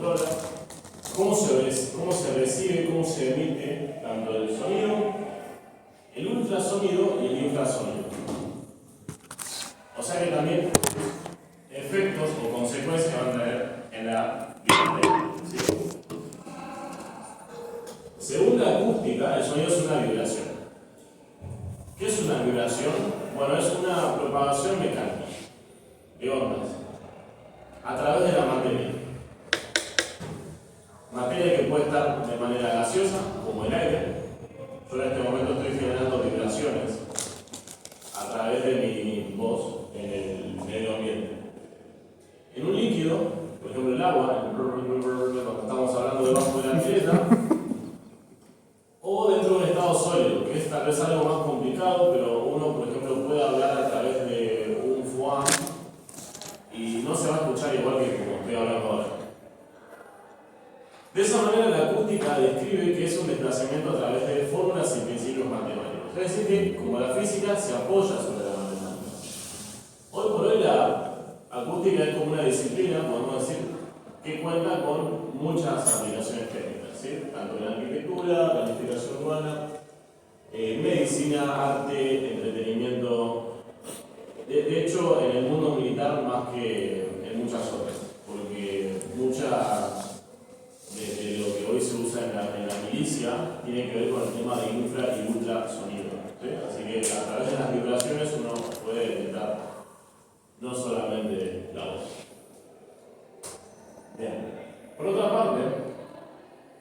controla, cómo se recibe, cómo se emite tanto el sonido, el ultrasonido y el infrasonido. O sea que también efectos o consecuencias van a tener en la vibración. ¿Sí? Según la acústica, el sonido es una vibración. ¿Qué es una vibración? Bueno, es una propagación mecánica de ondas a través de la materia. Materia que puede estar de manera gaseosa, como el aire. Yo en este momento estoy generando vibraciones a través de mi voz en el medio ambiente. En un líquido, por ejemplo el agua, cuando estamos hablando debajo de la pileta, o dentro de un estado sólido, que es tal vez algo más complicado, pero uno, por ejemplo, puede hablar a través de un FUAM y no se va a escuchar igual que como estoy hablando ahora. De esa manera, la acústica describe que es un desplazamiento a través de fórmulas y principios matemáticos. Es decir, que como la física se apoya sobre la matemática. Hoy por hoy, la acústica es como una disciplina, podemos decir, que cuenta con muchas aplicaciones técnicas, ¿sí? Tanto en arquitectura, planificación urbana, medicina, arte, entretenimiento. De hecho, en el mundo militar más que en muchas otras, porque muchas de lo que hoy se usa en la milicia tiene que ver con el tema de infra y ultrasonido, ¿sí? Así que a través de las vibraciones uno puede detectar no solamente la voz. Bien. Por otra parte,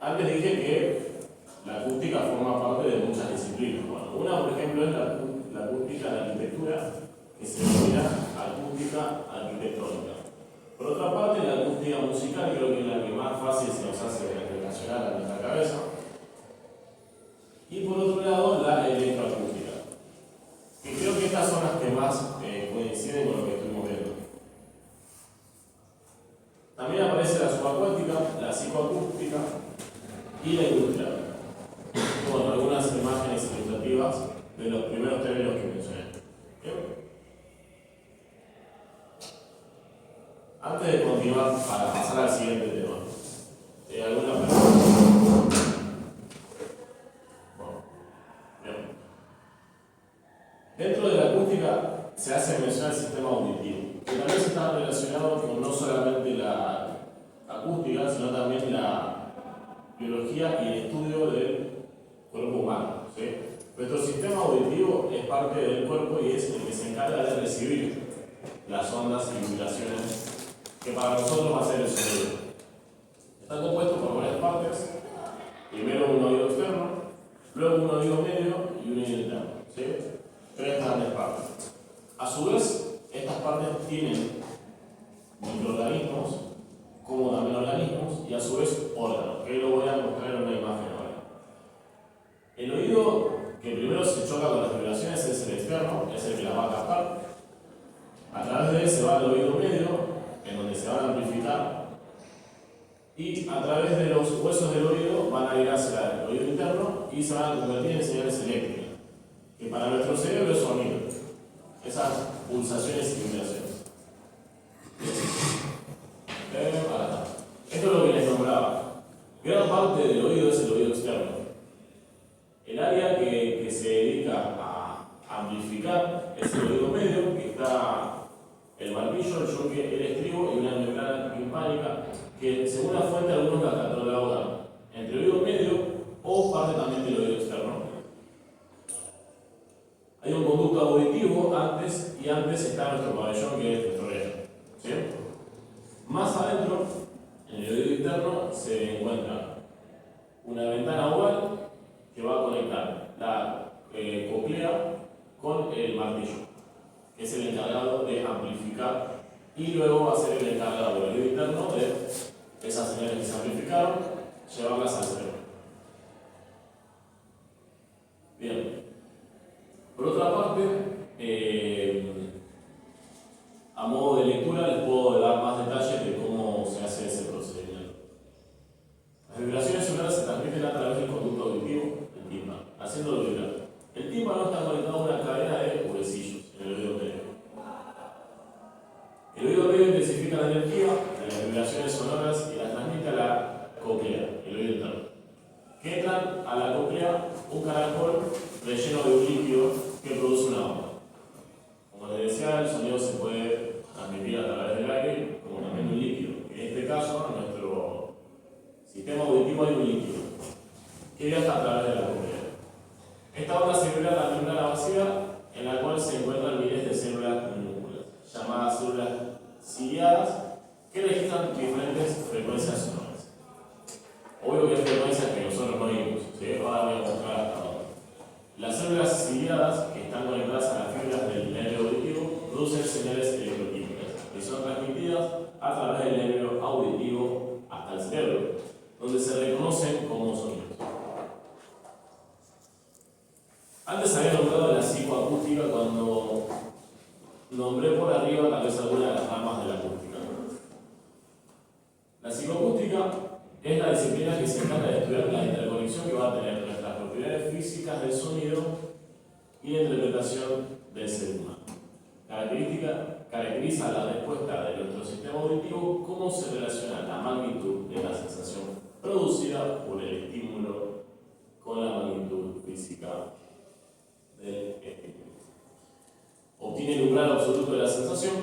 antes dije que la acústica forma parte de muchas disciplinas. Bueno, una, por ejemplo, es la acústica de la arquitectura, que se denomina acústica arquitectónica. Por otra parte, la acústica musical creo que es la que más fácil se nos hace relacionar a nuestra cabeza. Y por otro lado, la electroacústica, que creo que estas son las que más coinciden con lo que estuvimos viendo. También aparece la subacuática, la psicoacústica y la industrial. Bueno, algunas imágenes ilustrativas de los primeros términos que mencioné. ¿Bien? Antes de continuar, para pasar al siguiente tema, ¿alguna pregunta? Bueno, bien. Dentro de la acústica se hace mención al sistema auditivo, que también está relacionado con no solamente la acústica, sino también la biología y el estudio del cuerpo humano, ¿sí? Nuestro sistema auditivo es parte del cuerpo y es el que se encarga de recibir las ondas y vibraciones que para nosotros va a ser el sonido. Está compuesto por varias partes. Primero un oído externo, luego un oído medio y un oído interno, ¿sí? Tres grandes partes. A su vez, estas partes tienen microorganismos, como también organismos, y a su vez órganos, que lo voy a mostrar en una imagen ahora. El oído que primero se choca con las vibraciones es el externo, es el que las va a captar. A través de él se va al oído medio, en donde se van a amplificar, y a través de los huesos del oído van a ir hacia el oído interno y se van a convertir en señales eléctricas, que para nuestro cerebro es sonido, esas pulsaciones y vibraciones. Esto es lo que les nombraba. Gran parte del oído es el oído externo. El área que se dedica a amplificar es el oído medio, que está el barbillo, el yunque, el estribo y una membrana timpánica que, según la fuente, algunos la catalogan entre el oído medio o parte también del oído externo. Hay un conducto auditivo antes está nuestro pabellón, que es nuestro oreja, ¿sí? Más adentro, en el oído interno, se encuentra una ventana oval que va a conectar la cóclea con el martillo, que es el encargado de amplificar, y luego va a ser el encargado del oído interno de esas señales que se amplificaron, llevarlas al cerebro. Bien. Por otra parte, a modo de lectura les puedo dar más detalles de cómo se hace ese procedimiento. Las vibraciones sonoras se transmiten a través del conducto auditivo, el tímpano, haciéndolo vibrar. El tímpano está conectado a una cadena de huesillos en el oído medio. El oído medio intensifica la energía de las vibraciones sonoras y las transmite a auditivo hay un líquido que viaja a través de la córnea. Esta onda circular la membrana vacía, en la cual se encuentran miles de células minúsculas, llamadas células ciliadas, que registran diferentes frecuencias sonoras. Obvio que hay frecuencias que nosotros no oímos, ¿sí? Ahora voy a mostrar hasta dónde. Las células ciliadas, que están conectadas a las fibras del nervio auditivo, producen señales electroquímicas y son transmitidas a través del nervio auditivo hasta el cerebro, donde se reconocen como sonidos. Antes había nombrado la psicoacústica cuando nombré por arriba tal vez alguna de las ramas de la acústica. La psicoacústica es la disciplina que se encarga de estudiar la interconexión que va a tener nuestras propiedades físicas del sonido y la interpretación del ser humano. Caracteriza la respuesta de nuestro sistema auditivo, cómo se relaciona la magnitud de la sensación producida por el estímulo con la magnitud física del estímulo. Obtiene el umbral absoluto de la sensación,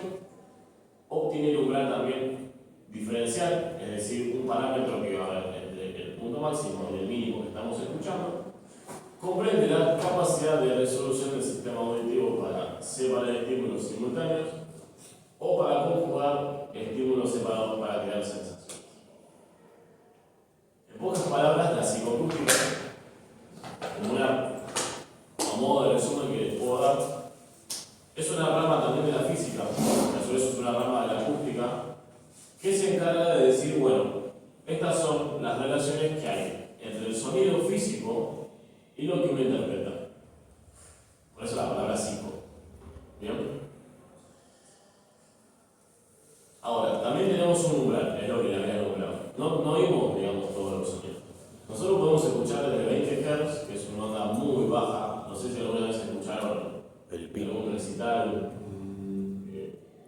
obtiene el umbral también diferencial, es decir, un parámetro que va a haber entre el punto máximo y el mínimo que estamos escuchando. Comprende la capacidad de resolución del sistema auditivo para separar estímulos simultáneos o para conjugar estímulos separados para crear sensaciones. En pocas palabras, la psicoacústica, como a modo de resumen que les puedo dar, es una rama también de la física, a su vez es una rama de la acústica, que se encarga de decir, bueno, estas son las relaciones que hay entre el sonido físico y lo que uno interpreta. Por eso la palabra psico. ¿Bien? Ahora, también tenemos un umbral, es lo que le había nombrado. No oímos, digamos, todos los sonidos. Nosotros podemos escuchar desde 20 Hz, que es una onda muy baja. No sé si alguna vez escucharon algún recital.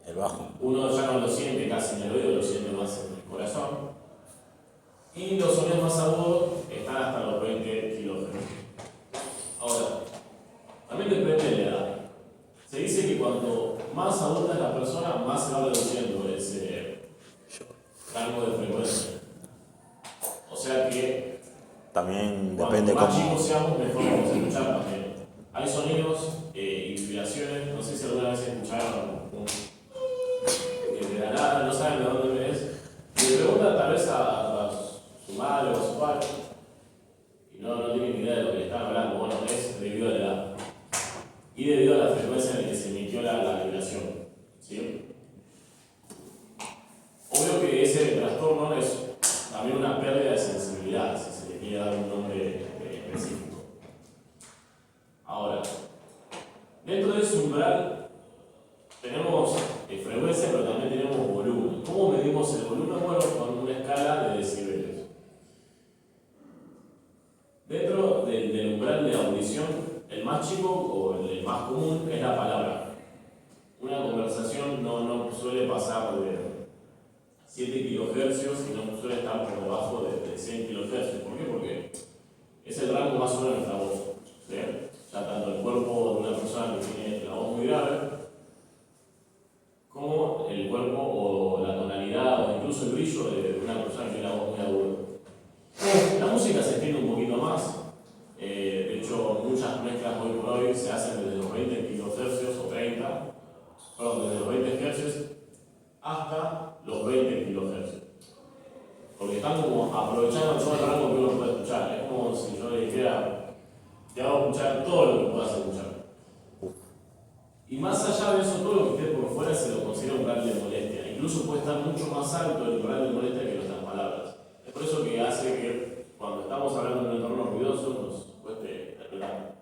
El bajo. Uno ya no lo siente casi en el oído, lo siente más en el corazón. Y los sonidos más agudos están hasta los 20 kHz. Ahora, también depende de la edad. Se dice que cuanto más adulta es la persona, más se va reduciendo ese rango de frecuencia. O sea que también depende cuanto más cómo. chicos seamos, mejor vamos a escuchar también. Hay sonidos y vibraciones, no sé si alguna vez escucharon que de la nada no saben de dónde es. Y le preguntan tal vez a su madre o a su padre. No tienen ni idea de lo que le están hablando. Bueno, es debido a la edad y debido a la frecuencia en la que se emitió la vibración. ¿Sí? Obvio que ese trastorno es también una pérdida de sensibilidad, si se le quiere dar un nombre específico. Ahora, dentro de ese umbral tenemos frecuencia, pero también tenemos volumen. ¿Cómo medimos el volumen? Bueno, con una escala de decibeles. Dentro del umbral de audición, el más chico o el más común es la palabra. Una conversación no suele pasar de 7 kHz y no suele estar por debajo de 100 kHz. ¿Por qué? Porque es el rango más o menos de nuestra voz. ¿Sí? Ya tanto el cuerpo de una persona que tiene la voz muy grave, como el cuerpo o la tonalidad o incluso el brillo de una persona que tiene la voz muy aguda. La música se extiende un poquito más. De hecho, muchas mezclas hoy por hoy se hacen desde los 20 kHz o 30, desde los 20 Hz hasta los 20 kHz. Porque están como aprovechando todo el rango que uno puede escuchar. Es como si yo le dijera, te hago escuchar todo lo que puedas escuchar. Y más allá de eso, todo lo que esté por fuera se lo considera un umbral de molestia. Incluso puede estar mucho más alto el umbral de molestia que nuestras palabras. Es por eso que hace que cuando estamos hablando de un entorno ruidoso nos cueste terminar.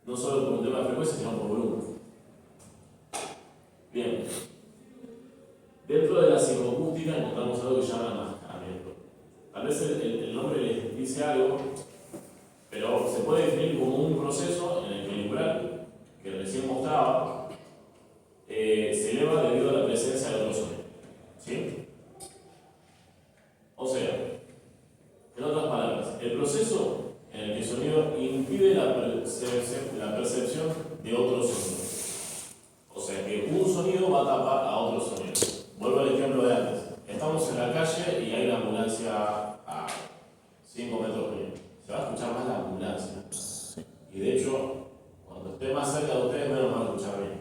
No solo por un tema de frecuencia, sino por volumen. Bien. Dentro de la psicoacústica encontramos algo que se llama enmascaramiento. Tal vez el nombre les dice algo, pero se puede definir como un proceso en el que el umbral que recién mostraba se eleva debido a la presencia de otro sonido. ¿Sí? O sea, en otras palabras, el proceso en el que el sonido impide la percepción de otro sonido. O sea que un sonido va a tapar a otro sonido. Vuelvo al ejemplo de antes. Estamos en la calle y hay una ambulancia a 5 metros mínimo. Se va a escuchar más la ambulancia. Sí. Y de hecho, cuando esté más cerca de ustedes, menos va a escuchar bien.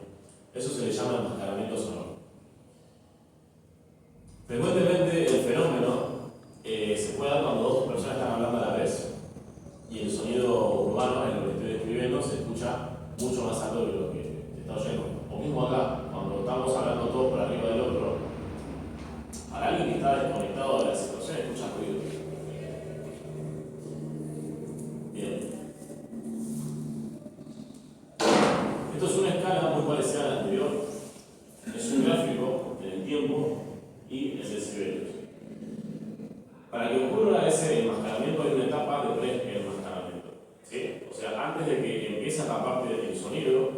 Eso se le llama enmascaramiento sonoro. Frecuentemente el fenómeno se puede dar cuando dos personas están hablando a la vez y el sonido urbano, en lo que estoy describiendo, se escucha mucho más alto que lo que te está oyendo. O mismo acá, cuando estamos hablando todos por arriba del otro, para alguien que está desconectado de la situación, escucha ruido. Bien. Esto es una escala muy parecida a la anterior. Es un gráfico en el tiempo y en decibeles. Para que ocurra ese enmascaramiento hay una etapa de pre-enmascaramiento. ¿Sí? O sea, antes de que empiece esta parte del sonido,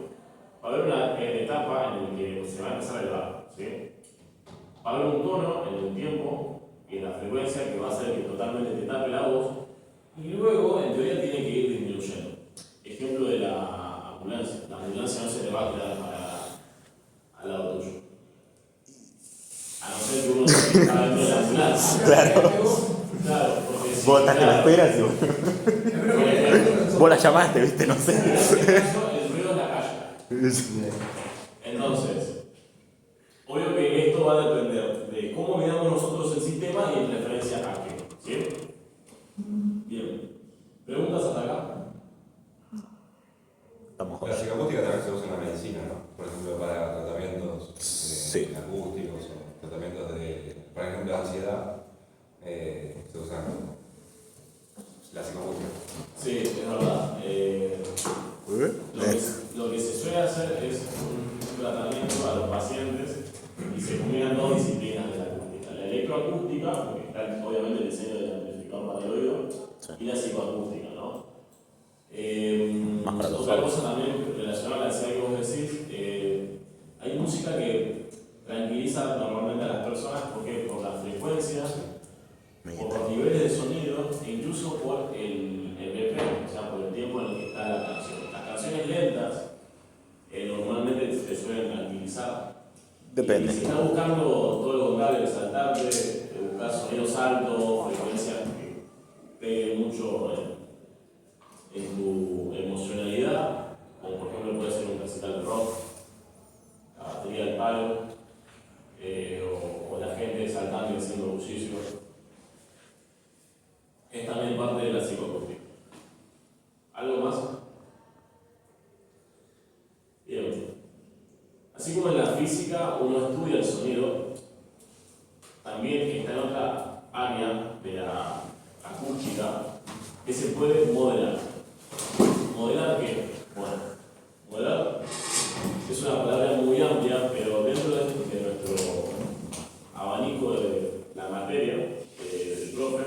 va a haber una etapa en la que se va a empezar a elevar. ¿Sí? Va a haber un tono en el tiempo y en la frecuencia que va a hacer que totalmente te tape la voz y luego, en teoría, tiene que ir disminuyendo. Ejemplo de la ambulancia. La ambulancia no se te va a quedar al lado tuyo. A no ser que uno está dentro de la ambulancia. Claro. Claro, porque si Vos estás que la esperas y por ejemplo, vos la llamaste, ¿viste? No sé. en este caso, el ruido es la calle. Entonces, obvio que esto va a depender de cómo miramos nosotros el sistema y en referencia a qué. ¿Sí? Bien. ¿Preguntas hasta acá? Estamos La psicoacústica también se usa en la medicina, ¿no? Por ejemplo, para tratamientos Sí. acústicos o tratamientos de, por ejemplo, de ansiedad, se usan la psicoacústica. Sí, es verdad. Lo que se suele hacer es un tratamiento a los pacientes y se combinan dos disciplinas de la acústica. La electroacústica, porque está obviamente el diseño del amplificador para el oído, y la psicoacústica, ¿no? Más para los Otra sordos. cosa también relacionada a la ansiedad que vos decís, hay música que tranquiliza normalmente a las personas porque por las frecuencias, por los niveles de sonido e incluso por el BPM, o sea, por el tiempo en el que está la canción. Las canciones lentas normalmente te suelen tranquilizar. Depende. Y si estás buscando todo lo contrario, saltarte, buscar sonidos altos, frecuencias que peguen mucho en tu emocionalidad, como por ejemplo puede ser un recital de rock, la batería del palo, o la gente saltando y haciendo bullicio, es también parte de la psicoacústica. ¿Algo más? Bien. Así como en la física uno estudia el sonido, también está en otra área de la acústica que se puede modelar. ¿Modelar qué? Bueno, modelar es una palabra muy amplia, pero dentro de nuestro abanico de la materia del profe,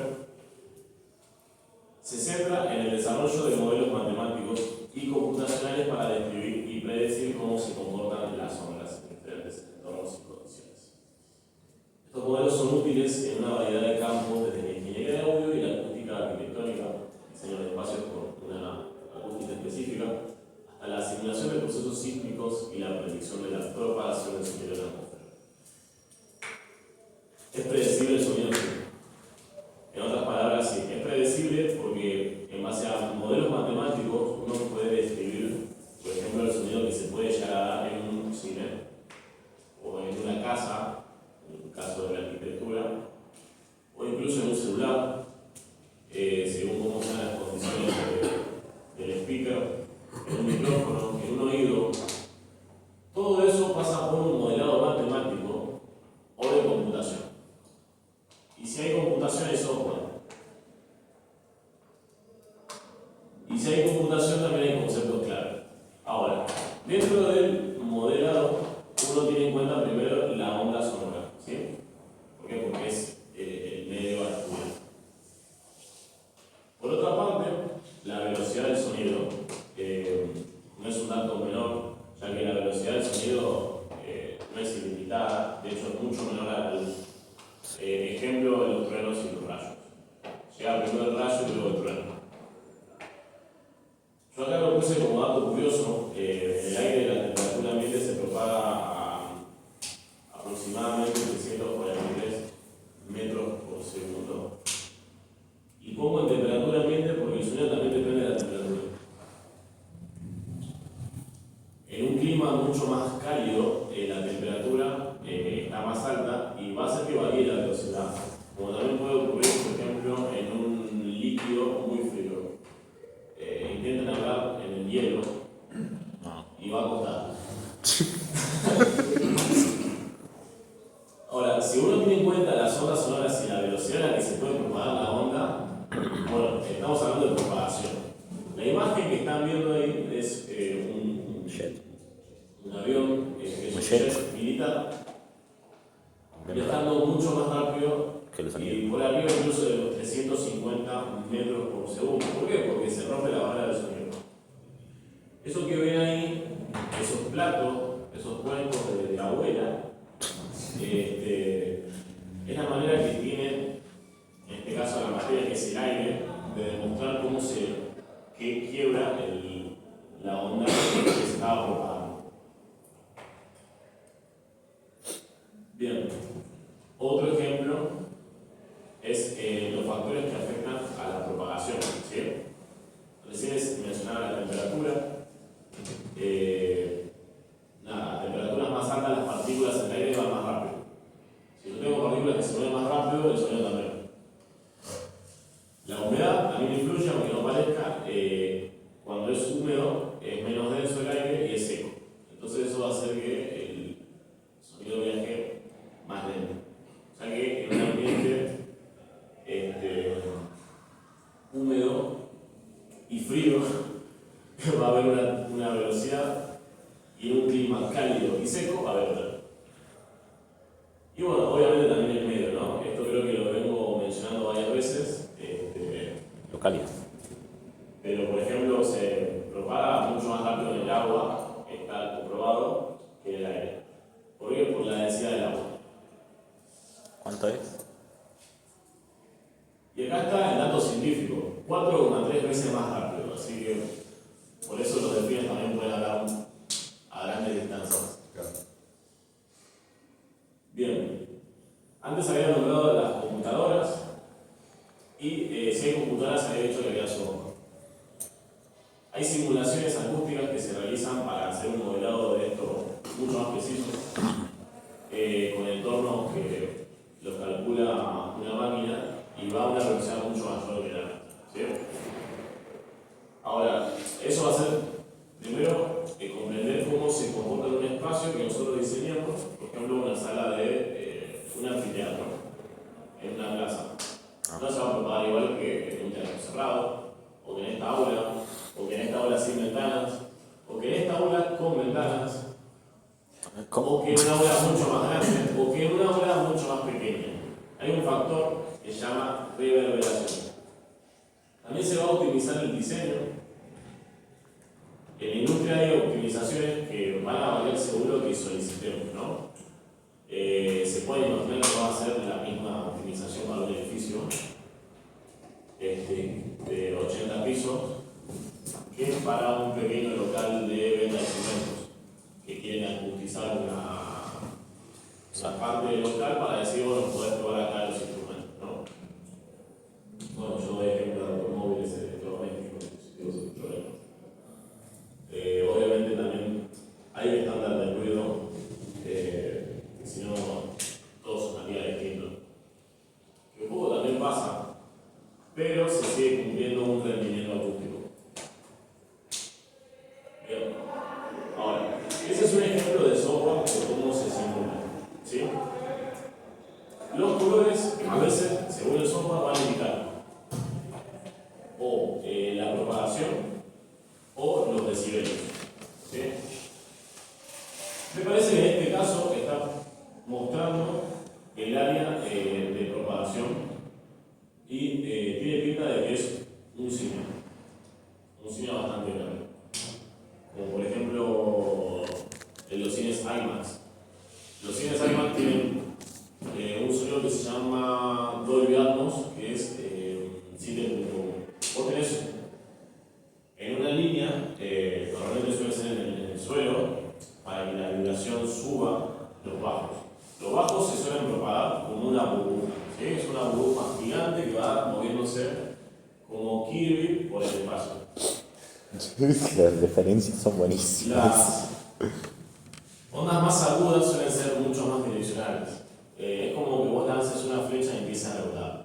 se centra en el desarrollo de modelos matemáticos y computacionales para describir y predecir cómo se comportan las ondas en diferentes entornos y condiciones. Estos modelos son útiles en una variedad de campos, desde la ingeniería de audio y la acústica arquitectónica, diseño de espacios con una acústica específica, hasta la simulación de procesos sísmicos y la predicción de la propagación del sonido en la atmósfera. ¿Es predecible el sonido? En otras palabras, sí, es predecible porque en base a modelos matemáticos uno puede describir, por ejemplo, el sonido que se puede llegar a dar en un cine o en una casa, en el caso de la arquitectura, o incluso en un celular, según cómo sean las condiciones del speaker, en un micrófono, en un oído. Todo eso pasa por un modelado matemático o de computación. Y si hay computación hay software. Y si hay computación también hay conceptos clave. Ahora, dentro del modelado, uno tiene en cuenta primero la onda sonora. ¿Sí? ¿Por qué? Porque es el medio a estudiar. Por otra parte, la velocidad del sonido no es un dato menor, ya que la velocidad del sonido no es ilimitada, de hecho es mucho menor a la luz. Ejemplo de los truenos y los rayos. Llega primero el rayo y luego el trueno. Yo acá lo puse como dato curioso. En el aire la temperatura ambiente se propaga a aproximadamente 343 metros por segundo. Y pongo en temperatura sonido también depende de la temperatura. En un clima mucho más cálido, la temperatura está más alta y va a hacer que varíe la velocidad. Como también puede ocurrir, por ejemplo, en un líquido muy frío. Intenten hablar en el hielo y va a costar. Ahora, si uno tiene en cuenta las ondas sonoras y la velocidad a la que se puede propagar la onda, bueno, estamos hablando de propagación. La imagen que están viendo ahí es un avión, es un jet militar, viajando mucho más rápido y por arriba incluso de los 350 metros por segundo. ¿Por qué? Porque se rompe la barrera del sonido. Eso que ven ahí, esos platos, esos cuencos de abuela, es la manera que tiene, en este caso la materia que es el aire, de demostrar cómo que quiebra la onda que se estaba propagando. Bien, otro ejemplo es los factores que afectan a la propagación, ¿sí? Recién mencionaba la temperatura. A temperaturas más altas las partículas en el aire van más rápido. Si yo tengo partículas que se mueven más rápido, el sonido también. La humedad también influye, aunque no parezca. Cuando es húmedo es menos denso el aire y es seco. Entonces eso va a hacer que el sonido viaje más lento. O sea que en un ambiente húmedo y frío va a haber una velocidad, y en un clima cálido y seco va a haber otra. Y bueno, obviamente también el medio, ¿no? Esto creo que lo vengo mencionando varias veces. Lo cálido. Pero por ejemplo se propaga mucho más rápido en el agua, está comprobado, que en el aire. ¿Por qué? Por la densidad del agua. ¿Cuánto es? Y acá está el dato científico, 4,3 veces más rápido, así que por eso los delfines también pueden hablar a grandes distancias. Claro. Bien, antes había nombrado las computadoras y si hay computadoras había dicho que había software. Hay simulaciones acústicas que se realizan para hacer un modelado de esto mucho más preciso, con entornos que los calcula una máquina y va a una velocidad mucho mayor que la, ¿sí? Ahora, eso va a ser, primero, comprender cómo se comporta en un espacio que nosotros diseñamos, por ejemplo, una sala de un anfiteatro, en una plaza. No se va a propagar igual que en un teatro cerrado, o que en esta aula, o que en esta aula sin ventanas, o que en esta aula con ventanas, o que en una aula mucho más grande, o que en una aula mucho más pequeña. Hay un factor que se llama reverberación. También se va a optimizar el diseño. En la industria hay optimizaciones que van a valer seguro que solicitemos, ¿no? Se puede imaginar que va a ser la misma optimización para un edificio de 80 pisos que para un pequeño local de venta de instrumentos que quieren acustizar una parte del local para decir, bueno, podés probar acá los instrumentos, ¿no? Bueno, yo doy ejemplo de automóviles electrodomésticos, dispositivos electrónicos. Obviamente también hay un estándar de ruido, si no, todos sonaría distintos. Que un poco también pasa, pero se sigue cumpliendo un rendimiento acústico. Bien. Ahora, ese es un ejemplo de software de cómo se simula, ¿sí? Los colores, a veces, según el software, van a indicar o la propagación o los decibeles, ¿sí? Me parece que en este caso está mostrando el área de propagación y tiene pinta de que es un cine bastante grande, como por ejemplo en los cines IMAX. Los cines IMAX tienen un sonido que se llama Dolby Atmos, que es 7.1. Vos tenés en una línea, normalmente suele ser en el suelo, para que la vibración suba los bajos. Los bajos se suelen propagar como una burbuja, ¿sí? Es una burbuja gigante que va moviéndose como Kirby por el espacio. Las referencias son buenísimas. Las ondas más agudas suelen ser mucho más direccionales. Es como que vos lances una flecha y empieza a rebotar.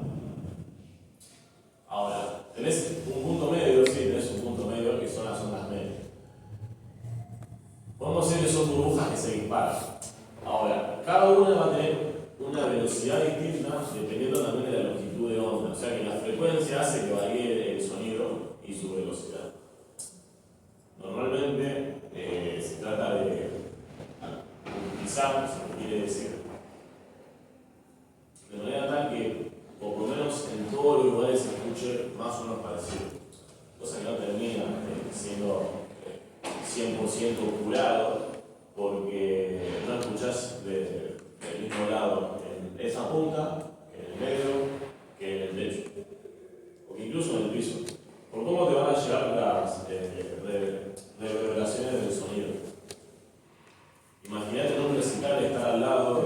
Ahora, tenés un punto medio, sí, tenés un punto medio que son las ondas medias. Podemos decir que son burbujas que se disparan. Ahora, cada una va a tener una velocidad distinta dependiendo también de la longitud de onda. O sea que la frecuencia hace que varíe el sonido y su velocidad. Normalmente se trata de acustizar, se quiere decir, de manera tal que por lo menos en todos los lugares se escuche más o menos parecido, cosa que no termina siendo 100% curado, porque no escuchás del mismo lado en esa punta, que en el medio, que en el techo, o que incluso en el piso, por cómo te van a llegar las reverberaciones del sonido. Imagínate en un recital estar al lado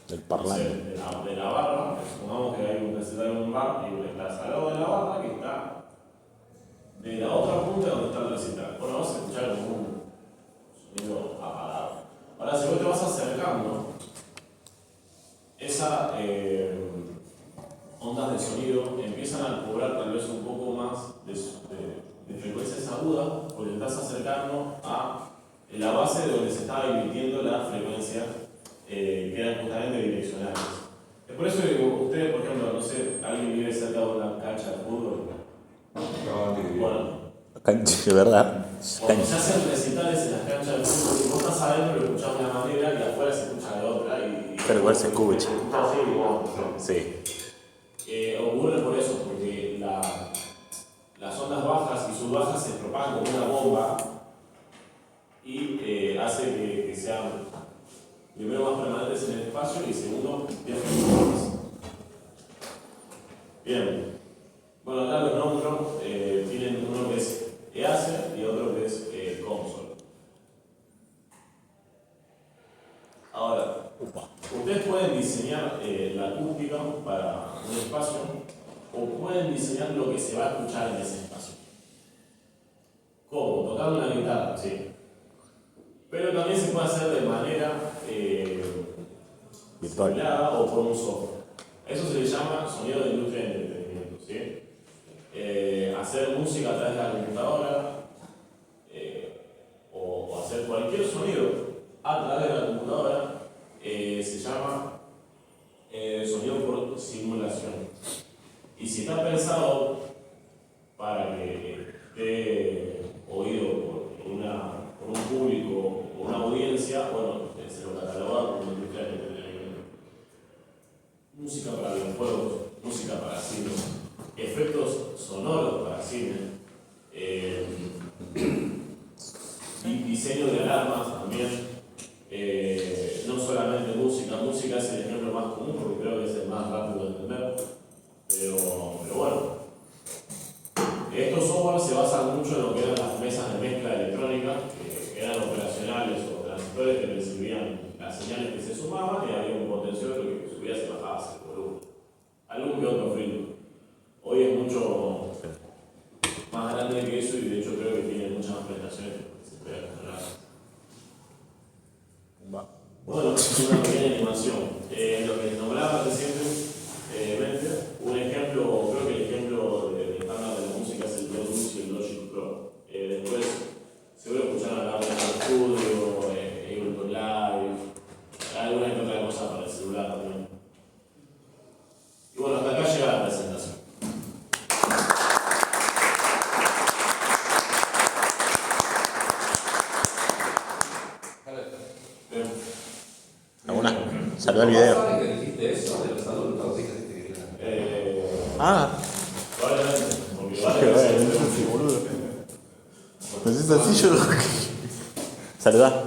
Del parlante. de la barra, supongamos que hay un recital en un bar y estás al lado de la barra que está de la otra punta donde está el recital. Bueno, vas a escuchar como un sonido apagado. Ahora, si vos te vas acercando, esas ondas de sonido empiezan a cobrar tal vez un poco más de frecuencias agudas porque te estás acercando a la base de donde se estaba emitiendo la frecuencia que eran justamente direccionales. Es por eso que ustedes, por ejemplo, no sé, alguien vive cerca de una cancha de fútbol. Bueno, Cancha, de verdad. cuando se hacen recitales en las canchas de fútbol, y vos estás adentro lo escuchás de una manera y afuera se escucha de otra. Pero igual se escucha. Se escucha así, digamos. Sí. Ocurre por eso, porque las ondas bajas y subbajas se propagan como una bomba y hace que sean primero más permanentes en el espacio y segundo viajen más. Bien. Bueno, acá los neutros tienen uno que es EACE y otro que es COMSOL. Ahora, ustedes pueden diseñar la acústica para un espacio o pueden diseñar lo que se va a escuchar en ese espacio. ¿Cómo? Tocando una guitarra, sí. Pero también se puede hacer de manera simulada o por un software. Eso se le llama sonido de industria de entretenimiento, ¿sí? Hacer música a través de la computadora o hacer cualquier sonido a través de la computadora se llama sonido por simulación. Y si está pensado para que esté oído por un público o una audiencia, bueno, se lo cataloga como industria de entretenimiento. Música para videojuegos, música para cine, efectos sonoros para cine, y diseño de alarmas también. No solamente música es el ejemplo más común porque creo que es el más rápido de entender, pero bueno. Estos software se basan mucho en lo que eran las mesas de mezcla electrónica, que eran operacionales o transistores que recibían las señales que se sumaban y había un potenciómetro que subía y bajaba hacia el volumen. Algún que otro filtro. Hoy es mucho más grande que eso y de hecho creo que tiene muchas más prestaciones que se puede controlar. Bueno, es una pequeña animación. Lo que nombraba recientemente, un ejemplo, creo que el ejemplo de estándar de la música es el Pro Tools y el Logic Pro. Después, seguro escucharon hablar de Studio, Ableton Live, alguna que otra cosa para el celular también. Y bueno, hasta acá llega la presentación. ¿Alguna? Salió el video. ¿Sabes que dijiste eso de los adultos? Probablemente, porque vale Qué bueno, sí, boludo. Pues es así yo. Saludá.